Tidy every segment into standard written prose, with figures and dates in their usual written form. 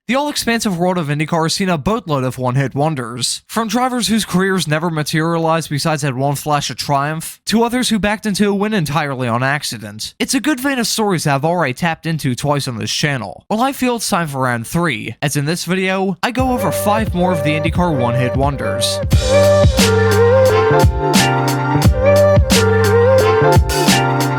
The all-expansive world of IndyCar has seen a boatload of one-hit wonders. From drivers whose careers never materialized besides that one flash of triumph, to others who backed into a win entirely on accident. It's a good vein of stories that I've already tapped into twice on this channel. Well, I feel it's time for round 3, as in this video, I go over 5 more of the IndyCar one-hit wonders.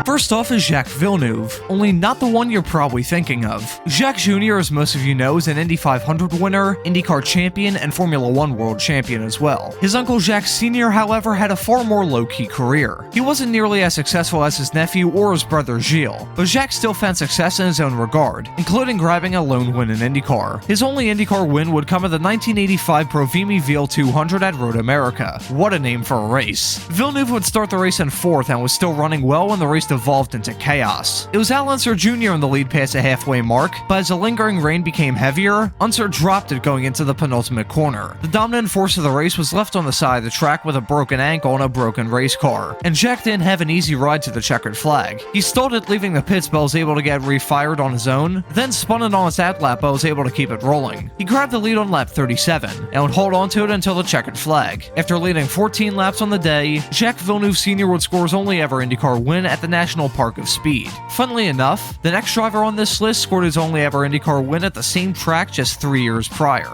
First off is Jacques Villeneuve, only not the one you're probably thinking of. Jacques Jr., as most of you know, is an Indy 500 winner, IndyCar champion, and Formula 1 world champion as well. His uncle Jacques Sr., however, had a far more low-key career. He wasn't nearly as successful as his nephew or his brother Gilles, but Jacques still found success in his own regard, including grabbing a lone win in IndyCar. His only IndyCar win would come at the 1985 Provimi VL 200 at Road America. What a name for a race. Villeneuve would start the race in 4th and was still running well when the race devolved into chaos. It was Al Unser Jr. in the lead past the halfway mark, but as the lingering rain became heavier, Unser dropped it going into the penultimate corner. The dominant force of the race was left on the side of the track with a broken ankle and a broken race car, and Jacques didn't have an easy ride to the checkered flag. He stalled it leaving the pits but was able to get refired on his own, then spun it on his outlap but was able to keep it rolling. He grabbed the lead on lap 37, and would hold on to it until the checkered flag. After leading 14 laps on the day, Jacques Villeneuve Sr. would score his only ever IndyCar win at the National Park of Speed. Funnily enough, the next driver on this list scored his only ever IndyCar win at the same track just 3 years prior.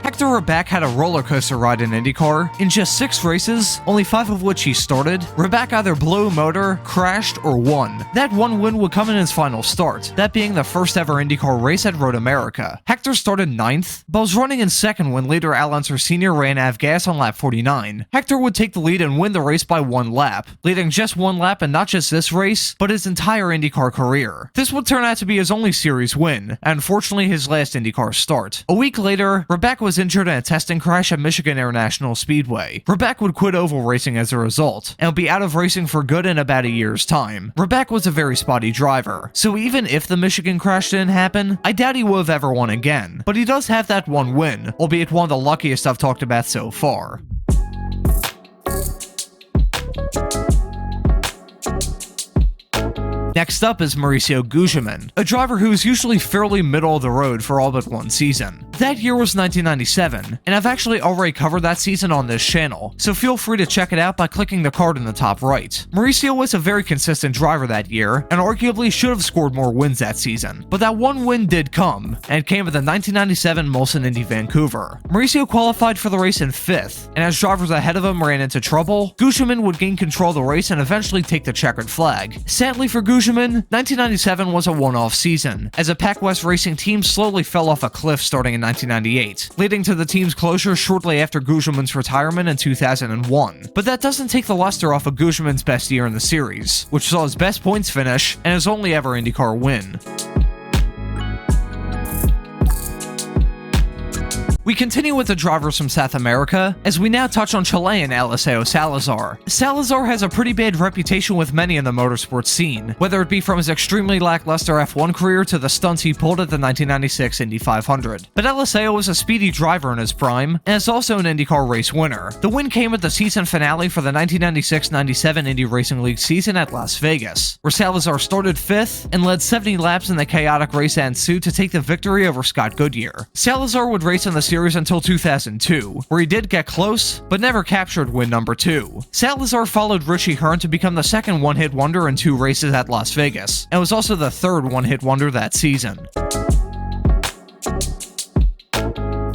Hector Rabac had a roller coaster ride in IndyCar. In just 6 races, only 5 of which he started, Rabac either blew a motor, crashed, or won. That one win would come in his final start, that being the first ever IndyCar race at Road America. Hector started 9th, but was running in 2nd when leader Al Unser Sr. ran out of gas on lap 49. Hector would take the lead and win the race by 1 lap, leading just 1 lap in not just this race, but his entire IndyCar career. This would turn out to be his only series win, and unfortunately his last IndyCar start. A week later, Rabac was injured in a testing crash at Michigan International Speedway. Rabac would quit oval racing as a result, and would be out of racing for good in about a year's time. Rabac was a very spotty driver, so even if the Michigan crash didn't happen, I doubt he would have ever won again. But he does have that one win, albeit one of the luckiest I've talked about so far. Next up is Mauricio Gugelmin, a driver who is usually fairly middle of the road for all but one season. That year was 1997, and I've actually already covered that season on this channel, so feel free to check it out by clicking the card in the top right. Mauricio was a very consistent driver that year, and arguably should have scored more wins that season, but that one win did come, and it came at the 1997 Molson Indy Vancouver. Mauricio qualified for the race in 5th, and as drivers ahead of him ran into trouble, Gugelmin would gain control of the race and eventually take the checkered flag. Sadly for Gugelmin, 1997 was a one-off season, as a Pac West racing team slowly fell off a cliff starting in 1998, leading to the team's closure shortly after Gugelmin's retirement in 2001. But that doesn't take the luster off of Gugelmin's best year in the series, which saw his best points finish and his only ever IndyCar win. We continue with the drivers from South America, as we now touch on Chilean Eliseo Salazar. Salazar has a pretty bad reputation with many in the motorsports scene, whether it be from his extremely lackluster F1 career to the stunts he pulled at the 1996 Indy 500. But Eliseo is a speedy driver in his prime, and is also an IndyCar race winner. The win came at the season finale for the 1996-97 Indy Racing League season at Las Vegas, where Salazar started 5th and led 70 laps in the chaotic race that ensued to take the victory over Scott Goodyear. Salazar would race in the series until 2002, where he did get close, but never captured win number 2. Salazar followed Richie Hearn to become the second one-hit wonder in 2 races at Las Vegas, and was also the third one-hit wonder that season.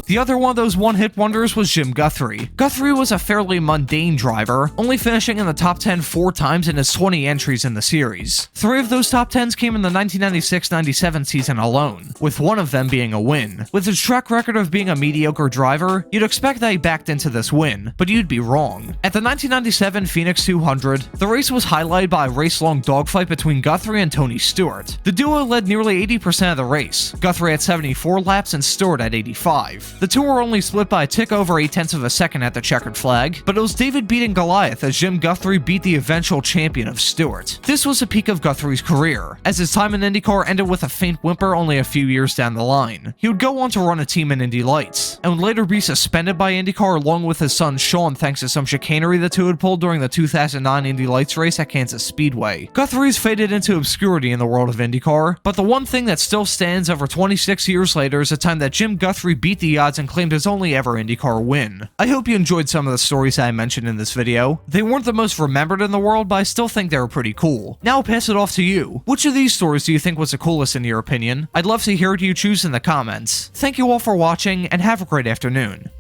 The other one of those one-hit wonders was Jim Guthrie. Guthrie was a fairly mundane driver, only finishing in the top 10 4 times in his 20 entries in the series. 3 of those top 10s came in the 1996-97 season alone, with one of them being a win. With his track record of being a mediocre driver, you'd expect that he backed into this win, but you'd be wrong. At the 1997 Phoenix 200, the race was highlighted by a race-long dogfight between Guthrie and Tony Stewart. The duo led nearly 80% of the race, Guthrie at 74 laps and Stewart at 85. The two were only split by a tick over 0.8 of a second at the checkered flag, but it was David beating Goliath as Jim Guthrie beat the eventual champion of Stewart. This was the peak of Guthrie's career, as his time in IndyCar ended with a faint whimper only a few years down the line. He would go on to run a team in Indy Lights, and would later be suspended by IndyCar along with his son Sean thanks to some chicanery the two had pulled during the 2009 Indy Lights race at Kansas Speedway. Guthrie's faded into obscurity in the world of IndyCar, but the one thing that still stands over 26 years later is the time that Jim Guthrie beat the odds and claimed his only ever IndyCar win. I hope you enjoyed some of the stories I mentioned in this video. They weren't the most remembered in the world, but I still think they were pretty cool. Now I'll pass it off to you. Which of these stories do you think was the coolest in your opinion? I'd love to hear what you choose in the comments. Thank you all for watching, and have a great afternoon.